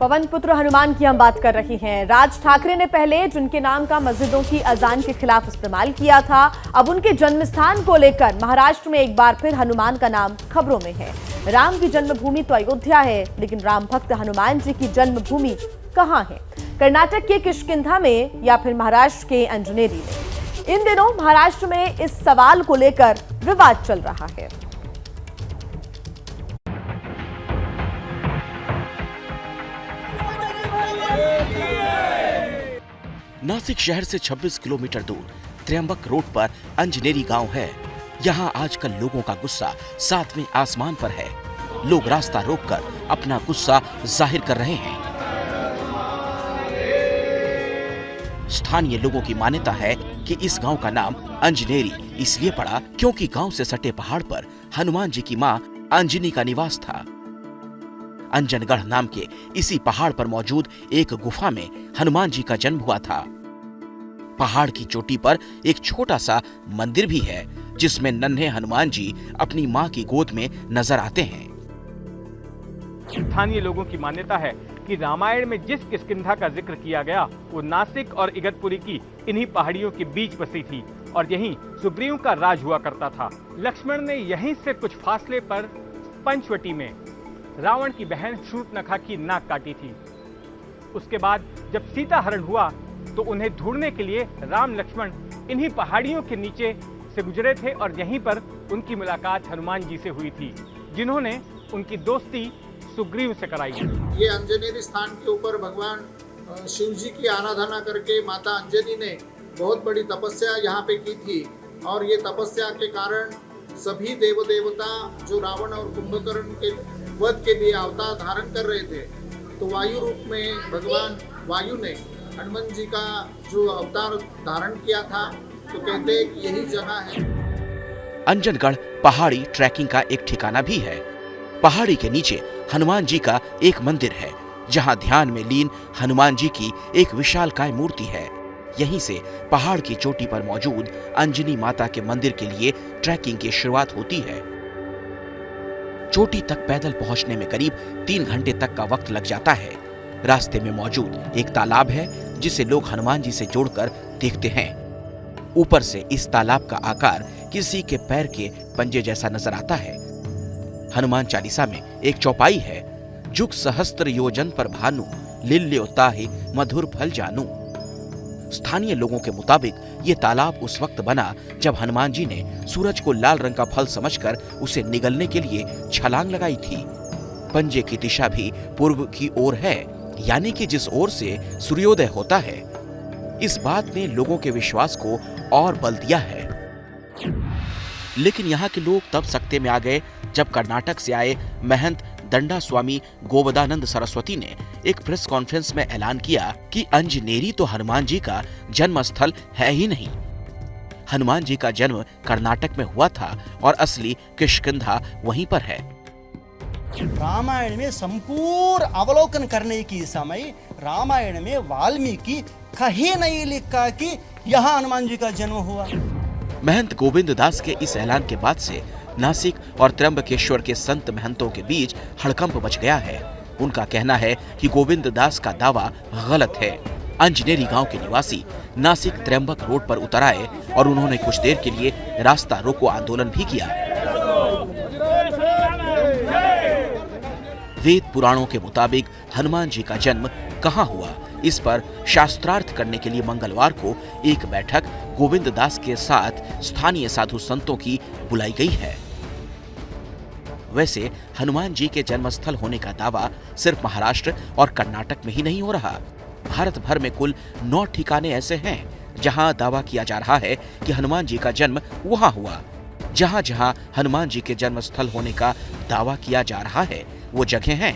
पवन पुत्र हनुमान की हम बात कर रहे हैं। राज ठाकरे ने पहले जिनके नाम का मस्जिदों की अजान के खिलाफ इस्तेमाल किया था, अब उनके जन्म स्थान को लेकर महाराष्ट्र में एक बार फिर हनुमान का नाम खबरों में है। राम की जन्मभूमि तो अयोध्या है, लेकिन राम भक्त हनुमान जी की जन्मभूमि कहां है? कर्नाटक के किष्किंधा में या फिर महाराष्ट्र के अंजनेरी में? इन दिनों महाराष्ट्र में इस सवाल को लेकर विवाद चल रहा है। नासिक शहर से 26 किलोमीटर दूर त्र्यंबक रोड पर अंजनेरी गांव है। यहां आजकल लोगों का गुस्सा 7वें आसमान पर है। लोग रास्ता रोककर अपना गुस्सा जाहिर कर रहे हैं। स्थानीय लोगों की मान्यता है कि इस गांव का नाम अंजनेरी इसलिए पड़ा क्योंकि गांव से सटे पहाड़ पर हनुमान जी की मां अंजनी का निवास था। अंजनगढ़ नाम के इसी पहाड़ पर मौजूद एक गुफा में हनुमान जी का जन्म हुआ था। पहाड़ की चोटी पर एक छोटा सा मंदिर भी है, जिसमें नन्हे हनुमान जी अपनी मां की गोद में नजर आते हैं। स्थानीय लोगों की मान्यता है कि रामायण में जिस किष्किंधा का जिक्र किया गया वो नासिक और इगतपुरी की इन्हीं पहाड़ियों के बीच बसी थी और यहीं सुग्रीव का राज हुआ करता था। लक्ष्मण ने यहीं से कुछ फासले पर पंचवटी में रावण की बहन शूर्पणखा की नाक काटी थी। उसके बाद जब सीता हरण हुआ तो उन्हें ढूंढने के लिए राम लक्ष्मण इन्हीं पहाड़ियों के नीचे से गुजरे थे और यहीं पर उनकी मुलाकात हनुमान जी से हुई थी, जिन्होंने उनकी दोस्ती सुग्रीव से कराई। ये अंजनेरी स्थान के ऊपर भगवान शिव जी की आराधना करके माता अंजनी ने बहुत बड़ी तपस्या यहाँ पे की थी और ये तपस्या के कारण सभी देव देवता जो रावण और कुंभकर्ण के वध के लिए अवतार धारण कर रहे थे, तो वायु रूप में भगवान वायु ने हनुमान जी का जो अवतार धारण किया था, तो कहते हैं कि यही जगह है। अंजनगढ़ पहाड़ी ट्रैकिंग का एक ठिकाना भी है। पहाड़ी के नीचे हनुमान जी का एक मंदिर है, जहां ध्यान में लीन हनुमान जी की एक विशालकाय मूर्ति है। यहीं से पहाड़ की चोटी पर मौजूद अंजनी माता के मंदिर के लिए ट्रैकिंग की शुरुआत होती है। चोटी तक पैदल पहुंचने में करीब 3 घंटे तक का वक्त लग जाता है। रास्ते में मौजूद एक तालाब है, जिसे लोग हनुमान जी से जोड़कर देखते हैं। ऊपर से इस तालाब का आकार किसी के पैर के पंजे जैसा नजर आता है। हनुमान चालीसा में एक चौपाई है, जुग सहस्त्र योजन पर भानु, लिल्योताहि मधुर फल जानू। स्थानीय लोगों के मुताबिक ये तालाब उस वक्त बना जब हनुमान जी ने सूरज को लाल रंग का फल समझकर उसे निगलने के लिए छलांग लगाई थी। पंजे की दिशा भी पूर्व की ओर है, यानी कि जिस ओर से सूर्योदय होता है। इस बात ने लोगों के विश्वास को और बल दिया है। लेकिन यहाँ के लोग तब सकते में आ गए जब कर्नाटक से आए महंत दंडा स्वामी गोवदानंद सरस्वती ने एक प्रेस कॉन्फ्रेंस में ऐलान किया कि अंजनेरी तो हनुमान जी का जन्म स्थल है ही नहीं। हनुमान जी का जन्म कर्नाटक में हुआ था और असली किष्किंधा वहीं पर है। रामायण में संपूर्ण अवलोकन करने की समय रामायण में वाल्मीकि कहीं नहीं लिखा कि यहाँ हनुमान जी का जन्म हुआ। महंत गोविंद दास के इस ऐलान के बाद से नासिक और त्र्यंबकेश्वर के संत महंतों के बीच हड़कंप मच गया है। उनका कहना है कि गोविंद दास का दावा गलत है। अंजनेरी गांव के निवासी नासिक त्र्यंबक रोड पर उतर आए और उन्होंने कुछ देर के लिए रास्ता रोको आंदोलन भी किया। वेद पुराणों के मुताबिक हनुमान जी का जन्म कहां हुआ, इस पर शास्त्रार्थ करने के लिए मंगलवार को एक बैठक गोविंद दास के साथ स्थानीय साधु संतों की बुलाई गई है। वैसे हनुमान जी के जन्मस्थल होने का दावा सिर्फ महाराष्ट्र और कर्नाटक में ही नहीं हो रहा। भारत भर में कुल 9 ठिकाने ऐसे हैं जहां दावा किया जा रहा है कि हनुमान जी का जन्म वहां हुआ। जहां जहां हनुमान जी के जन्मस्थल होने का दावा किया जा रहा है वो जगह हैं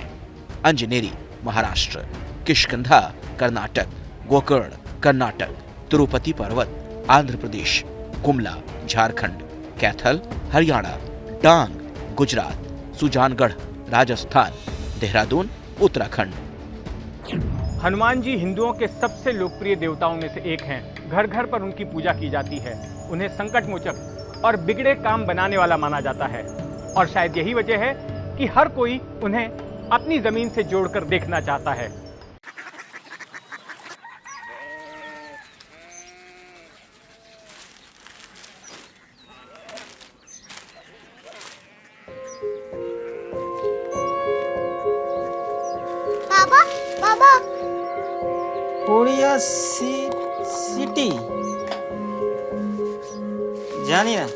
अंजनेरी महाराष्ट्र, किष्किंधा कर्नाटक, गोकर्ण कर्नाटक, तिरुपति पर्वत आंध्र प्रदेश, गुमला झारखंड, कैथल हरियाणा, डांग गुजरात, सुजानगढ़ राजस्थान, देहरादून उत्तराखंड। हनुमान जी हिंदुओं के सबसे लोकप्रिय देवताओं में से एक हैं। घर घर पर उनकी पूजा की जाती है। उन्हें संकट मोचक और बिगड़े काम बनाने वाला माना जाता है और शायद यही वजह है कि हर कोई उन्हें अपनी जमीन से जोड़कर देखना चाहता है। बाबा बाबा कोरिया सिटी जानी ना।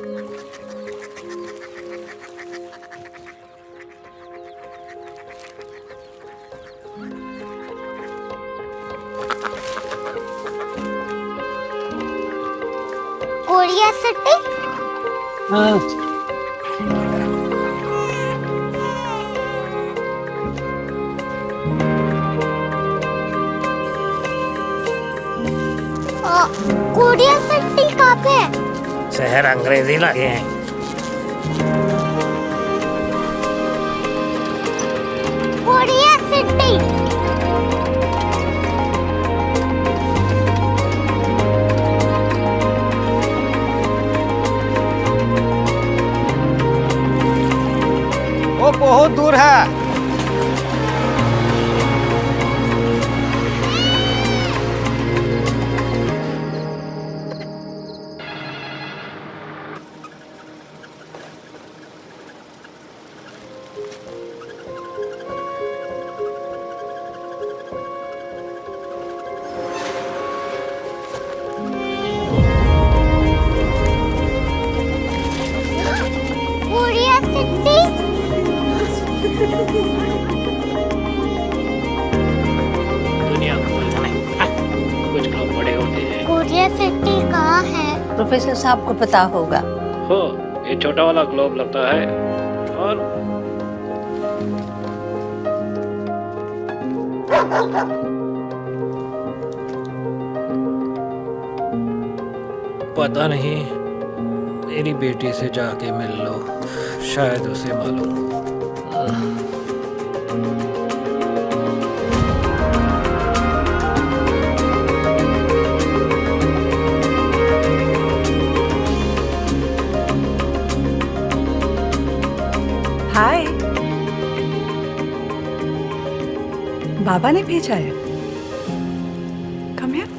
कोरिया सिटी कोरिया सिटी कहाँ पे है? शहर अंग्रेजी लगे हैं। कोरिया सिटी वो बहुत दूर है। कोरिया सिटी दुनिया को नहीं, कुछ लोग बड़े होते हैं। कोरिया सिटी कहाँ है? प्रोफेसर साहब को पता होगा। हो, ये छोटा वाला ग्लोब लगता है और पता नहीं, मेरी बेटी से जाके मिल लो, शायद उसे मालूम हो। हाय, बाबा ने भेजा है। Come here.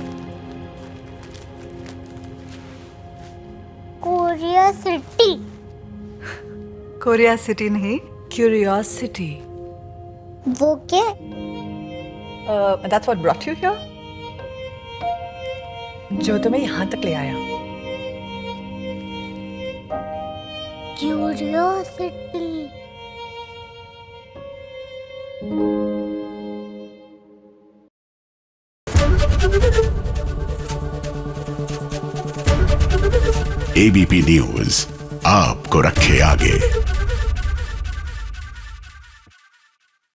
Korea city Korea city नहीं, क्यूरियोसिटी। वो क्या? That's what brought you here, जो तुम्हें यहाँ तक ले आया। क्यूरियोसिटी एबीपी न्यूज आपको रखे आगे।